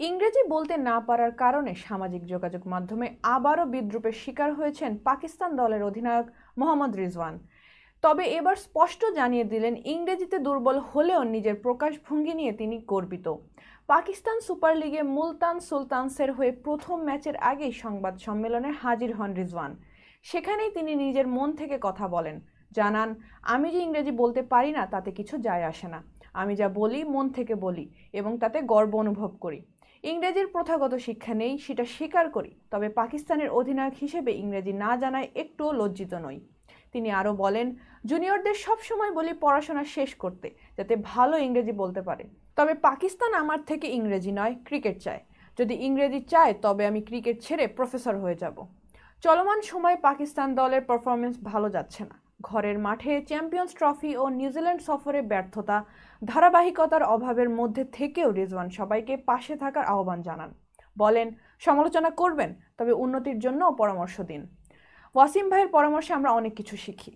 ইংরেজি বলতে না পারার কারণে সামাজিক যোগাযোগ মাধ্যমে আবারও বিদ্রূপের শিকার হয়েছেন পাকিস্তান দলের অধিনায়ক মোহাম্মদ রিজওয়ান। তবে এবার স্পষ্ট জানিয়ে দিলেন ইংরেজিতে দুর্বল হলেও নিজের প্রকাশভঙ্গি নিয়ে তিনি গর্বিত। পাকিস্তান সুপার লিগে মুলতান সুলতানসের হয়ে প্রথম ম্যাচের আগেই সংবাদ সম্মেলনে হাজির হন রিজওয়ান। সেখানেই তিনি নিজের মন থেকে কথা বলেন, জানান, আমি যে ইংরেজি বলতে পারি না তাতে কিছু যায় আসে না। আমি যা বলি মন থেকে বলি এবং তাতে গর্ব অনুভব করি। ইংরেজির প্রথাগত শিক্ষা নেই সেটা স্বীকার করি, তবে পাকিস্তানের অধিনায়ক হিসেবে ইংরেজি না জানায় একটুও লজ্জিত নই। তিনি আরও বলেন, জুনিয়রদের সবসময় বলি পড়াশোনা শেষ করতে যাতে ভালো ইংরেজি বলতে পারে। তবে পাকিস্তান আমার থেকে ইংরেজি নয়, ক্রিকেট চায়। যদি ইংরেজি চায় তবে আমি ক্রিকেট ছেড়ে প্রফেসর হয়ে যাব। চলমান সময়ে পাকিস্তান দলের পারফরমেন্স ভালো যাচ্ছে না। ঘরের মাঠে চ্যাম্পিয়ন্স ট্রফি ও নিউজিল্যান্ড সফরে ব্যর্থতা, ধারাবাহিকতার অভাবের মধ্যে থেকেও রিজওয়ান সবাইকে পাশে থাকার আহ্বান জানান। বলেন, সমালোচনা করবেন, তবে উন্নতির জন্যও পরামর্শ দিন। ওয়াসিম ভাইয়ের পরামর্শে আমরা অনেক কিছু শিখি।